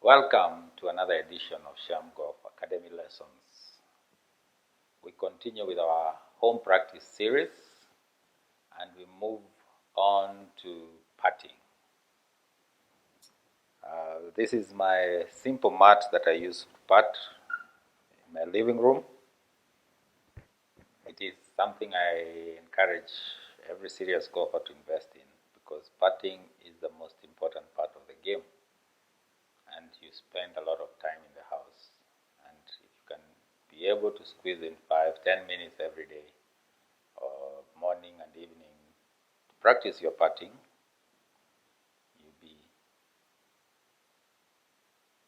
Welcome to another edition of Shem Golf Academy Lessons. We continue with our home practice series and we move on to putting. This is my simple mat that I use to putt in my living room. It is something I encourage every serious golfer to invest in because putting is the most important part of the game. And you spend a lot of time in the house, and if you can be able to squeeze in 5-10 minutes every day or morning and evening to practice your putting, you'll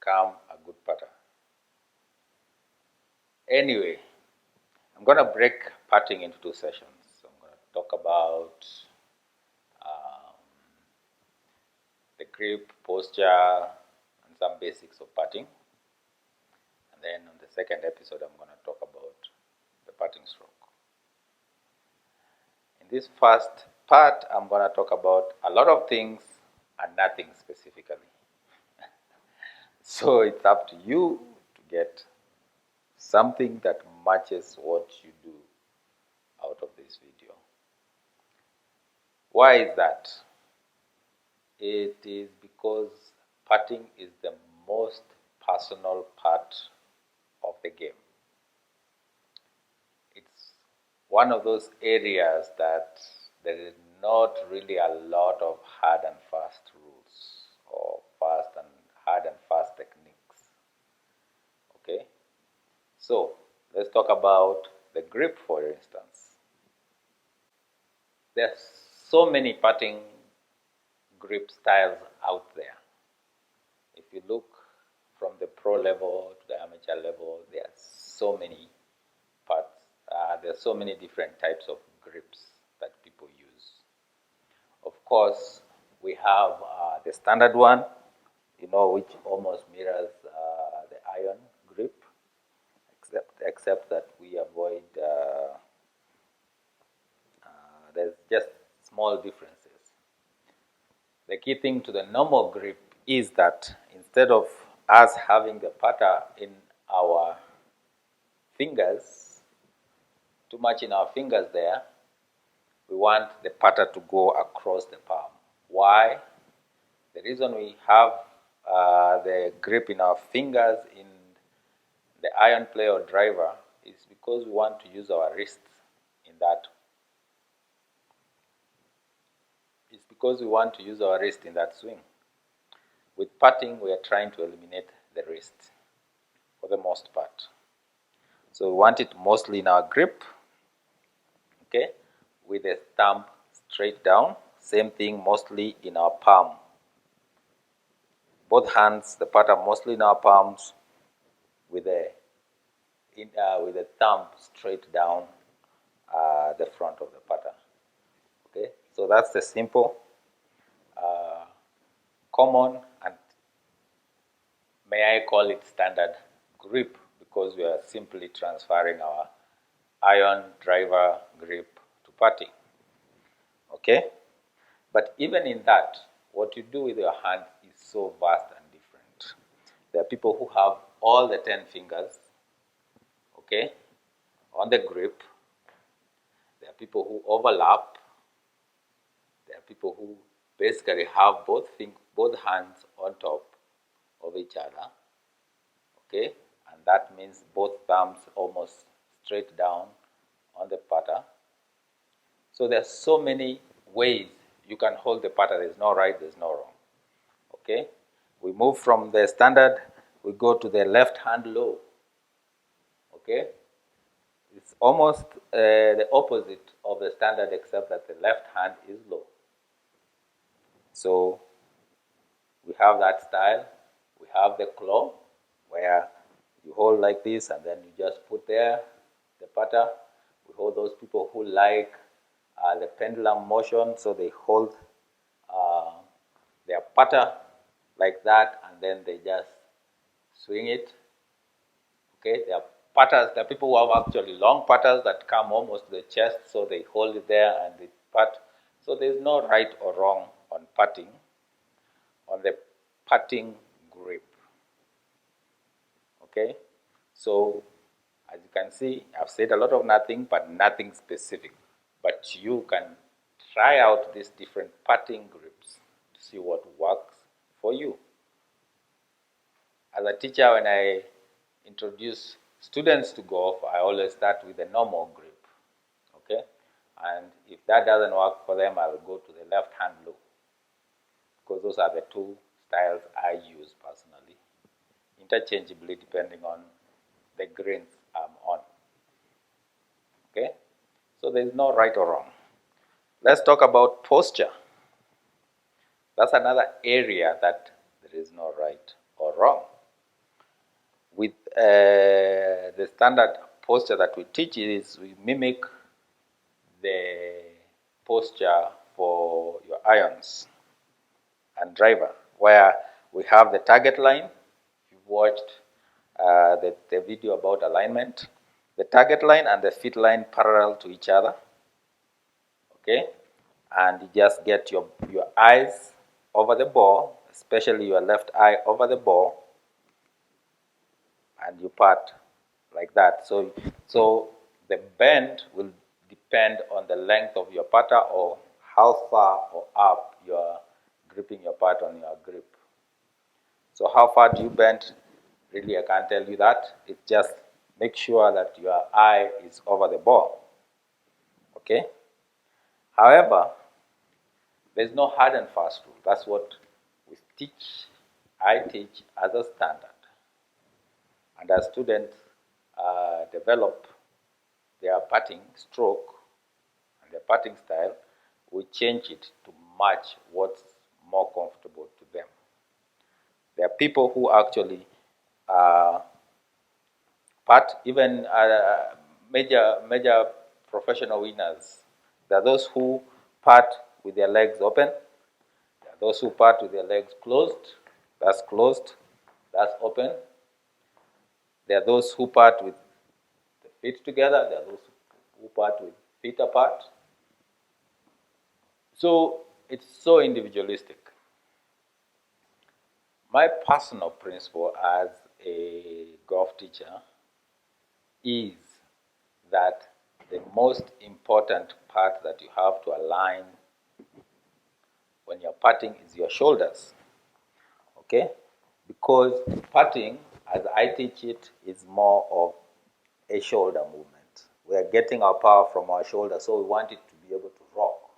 become a good putter. Anyway, I'm going to break putting into two sessions. So I'm going to talk about the grip, posture, and some basics of putting. And then on the second episode, I'm going to talk about the putting stroke. In this first part, I'm going to talk about a lot of things and nothing specifically. So it's up to you to get something that matches what you do out of this video. Why is that? It is because putting is the most personal part of the game. It's one of those areas that there is not really a lot of hard and fast rules or hard and fast techniques. Okay? So, let's talk about the grip, for instance. There's so many putting grip styles out there. If you look from the pro level to the amateur level, there are so many there are so many different types of grips that people use. Of course, we have the standard one, which almost mirrors the iron grip, except that we avoid, there's just small differences. The key thing to the normal grip is that instead of us having the putter in our fingers, too much in our fingers there, we want the putter to go across the palm. Why? The reason we have the grip in our fingers in the iron play or driver is because we want to use our wrists in that. It's because we want to use our wrist in that swing. With putting, we are trying to eliminate the wrist for the most part. So we want it mostly in our grip, okay, with the thumb straight down. Same thing mostly in our palm. Both hands, the putter mostly in our palms with the thumb straight down the front of the putter. Okay, so that's the simple, common, and may I call it standard grip, because we are simply transferring our iron driver grip to putting. Okay? But even in that, what you do with your hand is so vast and different. There are people who have all the 10 fingers, okay, on the grip. There are people who overlap. There are people who basically have both hands on top of each other, okay, and that means both thumbs almost straight down on the putter. So there's so many ways you can hold the putter. There's no right, there's no wrong. Okay, we move from the standard, we go to the left hand low. Okay, it's almost the opposite of the standard, except that the left hand is low. So we have that style. We have the claw, where you hold like this and then you just put there the putter. We hold those people who like the pendulum motion, so they hold their putter like that and then they just swing it. Okay, there are people who have actually long putters that come almost to the chest, so they hold it there and they putt. So there's no right or wrong on putting, on the putting grip. Okay, so as you can see, I've said a lot of nothing, but nothing specific. But you can try out these different patting grips to see what works for you. As a teacher, when I introduce students to golf, I always start with a normal grip. Okay, and if that doesn't work for them, I'll go to the left hand low, because those are the two styles I use personally, interchangeably depending on the greens I'm on. Okay, so there's no right or wrong. Let's talk about posture. That's another area that there is no right or wrong. With the standard posture that we teach is we mimic the posture for your irons and driver, where we have the target line. If you've watched the video about alignment, the target line and the feet line parallel to each other. Okay, and you just get your eyes over the ball, especially your left eye over the ball, and you putt like that. So the bend will depend on the length of your putter or how far or up you are gripping your putt on your grip. So how far do you bend? Really, I can't tell you that. It's just make sure that your eye is over the ball. Okay? However, there's no hard and fast rule. That's what we teach, I teach as a standard. And as students develop their putting stroke and their putting style, we change it to match what's more comfortable to them. There are people who actually putt, even major professional winners. There are those who putt with their legs open. There are those who putt with their legs closed. That's closed. That's open. There are those who putt with the feet together. There are those who putt with feet apart. So it's so individualistic. My personal principle as a golf teacher is that the most important part that you have to align when you're putting is your shoulders. Okay? Because putting, as I teach it, is more of a shoulder movement. We are getting our power from our shoulder, so we want it to be able to rock.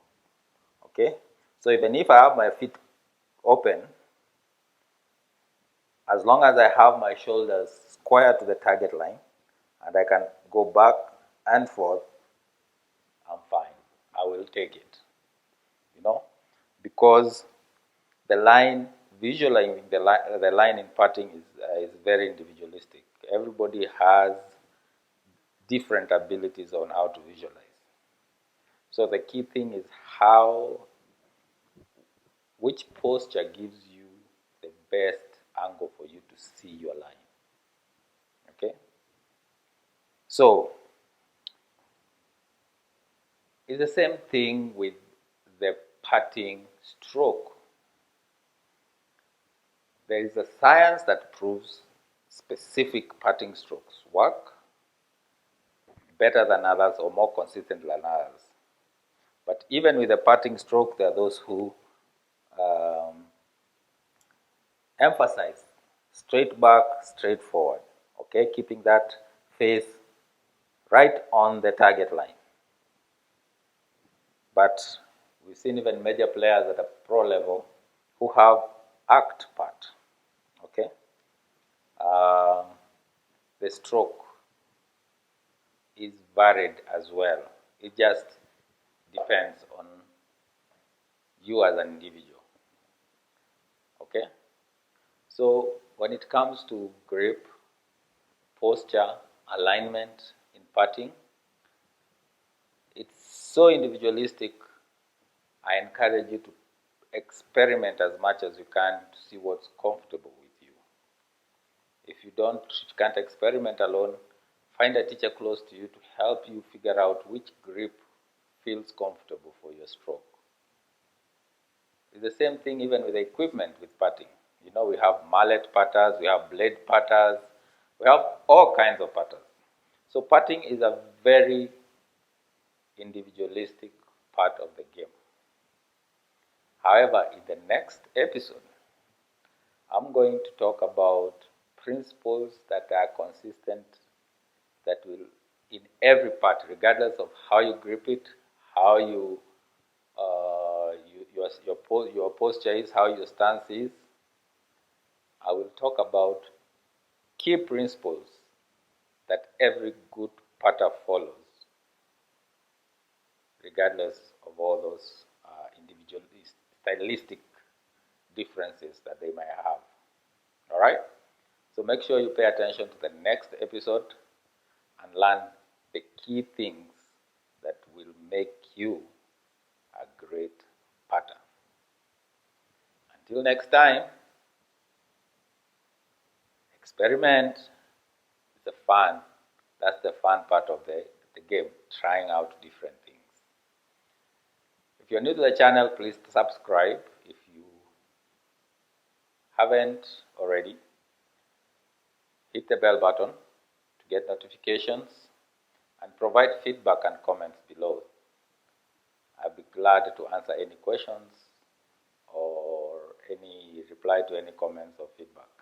Okay? So even if I have my feet open, as long as I have my shoulders square to the target line and I can go back and forth, I'm fine. I will take it. You know, because the line, visualizing the line in putting is very individualistic. Everybody has different abilities on how to visualize. So the key thing is which posture gives you the best angle for you to see your line. Okay? So it's the same thing with the putting stroke. There is a science that proves specific putting strokes work better than others or more consistent than others. But even with the putting stroke, there are those who emphasize straight back, straight forward. Okay, keeping that face right on the target line. But we've seen even major players at a pro level who have arced putt. Okay, the stroke is varied as well. It just depends on you as an individual. Okay, so when it comes to grip, posture, alignment in putting, it's so individualistic. I encourage you to experiment as much as you can to see what's comfortable with you. If you can't experiment alone, find a teacher close to you to help you figure out which grip feels comfortable for your stroke. It's the same thing even with the equipment with putting. You know, we have mallet putters, we have blade putters, We have all kinds of patterns. So patting is a very individualistic part of the game. However, in the next episode, I'm going to talk about principles that are consistent, that will, in every part, regardless of how you grip it, how your posture is, how your stance is. I will talk about key principles that every good putter follows, regardless of all those individual stylistic differences that they may have. All right? So make sure you pay attention to the next episode and learn the key things that will make you a great putter. Until next time, experiment. It's the fun. That's the fun part of the game, trying out different things. If you're new to the channel, please subscribe if you haven't already. Hit the bell button to get notifications and provide feedback and comments below. I'll be glad to answer any questions or any reply to any comments or feedback.